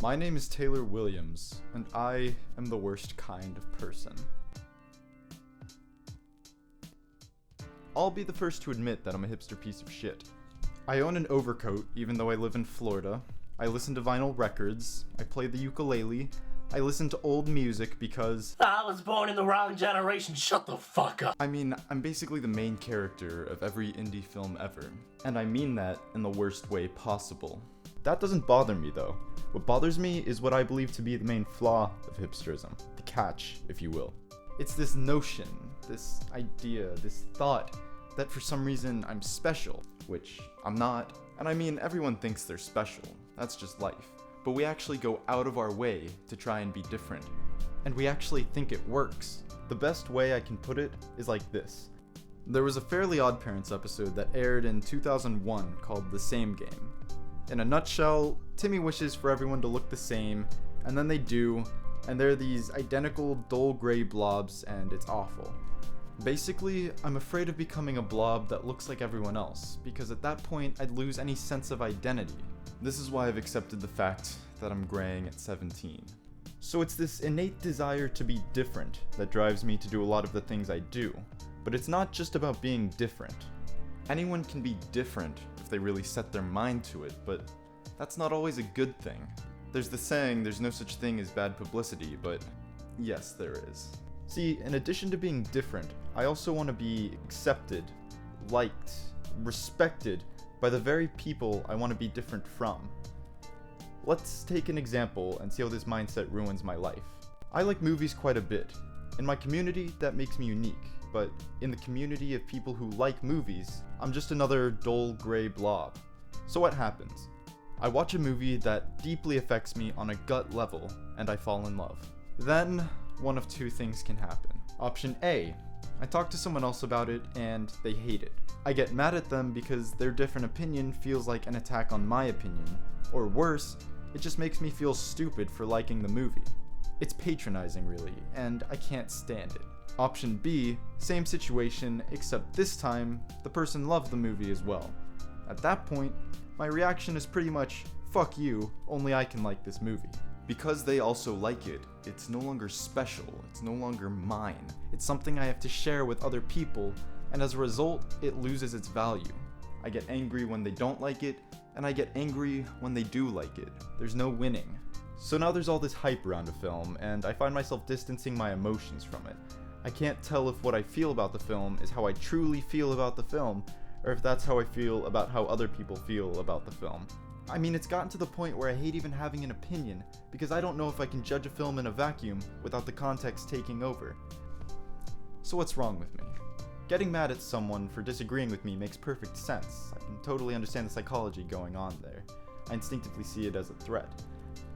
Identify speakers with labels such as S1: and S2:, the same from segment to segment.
S1: My name is Taylor Williams, and I am the worst kind of person. I'll be the first to admit that I'm a hipster piece of shit. I own an overcoat, even though I live in Florida. I listen to vinyl records. I play the ukulele. I listen to old music because
S2: I was born in the wrong generation, shut the fuck up.
S1: I'm basically the main character of every indie film ever. And I mean that in the worst way possible. That doesn't bother me though. What bothers me is what I believe to be the main flaw of hipsterism. The catch, if you will. It's this notion, this idea, this thought that for some reason I'm special, which I'm not. And I mean, everyone thinks they're special. That's just life. But we actually go out of our way to try and be different. And we actually think it works. The best way I can put it is like this. There was a Fairly OddParents episode that aired in 2001 called The Same Game. In a nutshell, Timmy wishes for everyone to look the same, and then they do, and they're these identical dull gray blobs, and it's awful. Basically, I'm afraid of becoming a blob that looks like everyone else, because at that point I'd lose any sense of identity. This is why I've accepted the fact that I'm graying at 17. So it's this innate desire to be different that drives me to do a lot of the things I do, but it's not just about being different. Anyone can be different if they really set their mind to it, but that's not always a good thing. There's the saying, there's no such thing as bad publicity, but yes, there is. See, in addition to being different, I also want to be accepted, liked, respected by the very people I want to be different from. Let's take an example and see how this mindset ruins my life. I like movies quite a bit. In my community, that makes me unique, but in the community of people who like movies, I'm just another dull gray blob. So what happens? I watch a movie that deeply affects me on a gut level, and I fall in love. Then, one of two things can happen. Option A, I talk to someone else about it and they hate it. I get mad at them because their different opinion feels like an attack on my opinion, or worse, it just makes me feel stupid for liking the movie. It's patronizing really, and I can't stand it. Option B, same situation, except this time, the person loved the movie as well. At that point, my reaction is pretty much, fuck you, only I can like this movie. Because they also like it, it's no longer special, it's no longer mine. It's something I have to share with other people, and as a result, it loses its value. I get angry when they don't like it, and I get angry when they do like it. There's no winning. So now there's all this hype around a film, and I find myself distancing my emotions from it. I can't tell if what I feel about the film is how I truly feel about the film, or if that's how I feel about how other people feel about the film. I mean, it's gotten to the point where I hate even having an opinion, because I don't know if I can judge a film in a vacuum without the context taking over. So what's wrong with me? Getting mad at someone for disagreeing with me makes perfect sense. I can totally understand the psychology going on there. I instinctively see it as a threat.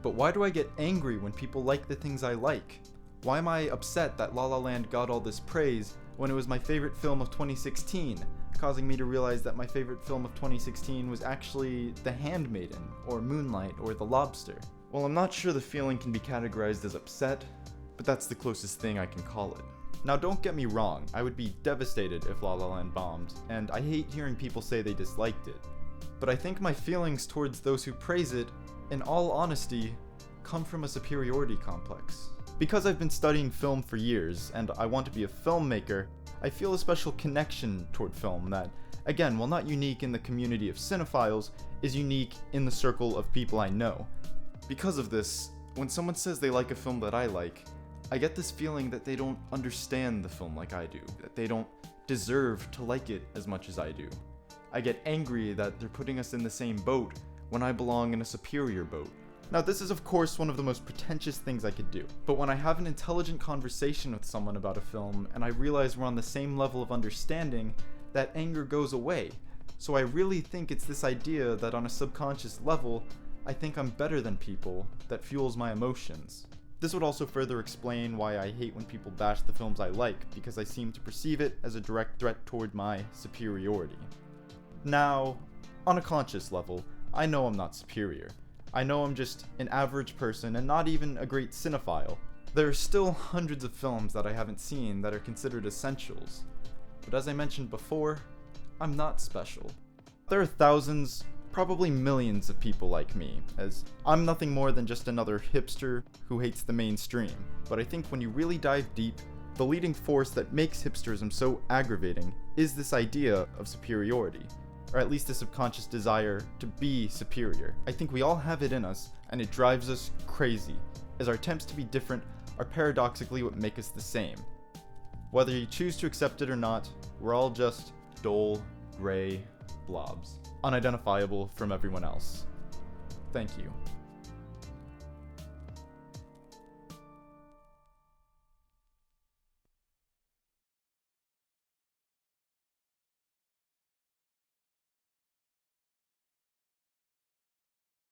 S1: But why do I get angry when people like the things I like? Why am I upset that La La Land got all this praise when it was my favorite film of 2016, causing me to realize that my favorite film of 2016 was actually The Handmaiden, or Moonlight, or The Lobster? Well, I'm not sure the feeling can be categorized as upset, but that's the closest thing I can call it. Now don't get me wrong, I would be devastated if La La Land bombed, and I hate hearing people say they disliked it. But I think my feelings towards those who praise it, in all honesty, come from a superiority complex. Because I've been studying film for years, and I want to be a filmmaker, I feel a special connection toward film that, again, while not unique in the community of cinephiles, is unique in the circle of people I know. Because of this, when someone says they like a film that I like, I get this feeling that they don't understand the film like I do, that they don't deserve to like it as much as I do. I get angry that they're putting us in the same boat when I belong in a superior boat. Now this is of course one of the most pretentious things I could do, but when I have an intelligent conversation with someone about a film and I realize we're on the same level of understanding, that anger goes away. So I really think it's this idea that on a subconscious level, I think I'm better than people that fuels my emotions. This would also further explain why I hate when people bash the films I like, because I seem to perceive it as a direct threat toward my superiority. Now, on a conscious level, I know I'm not superior. I know I'm just an average person and not even a great cinephile. There are still hundreds of films that I haven't seen that are considered essentials. But as I mentioned before, I'm not special. There are thousands, probably millions of people like me, as I'm nothing more than just another hipster who hates the mainstream. But I think when you really dive deep, the leading force that makes hipsterism so aggravating is this idea of superiority, or at least a subconscious desire to be superior. I think we all have it in us, and it drives us crazy, as our attempts to be different are paradoxically what make us the same. Whether you choose to accept it or not, we're all just dull, gray blobs, unidentifiable from everyone else. Thank you.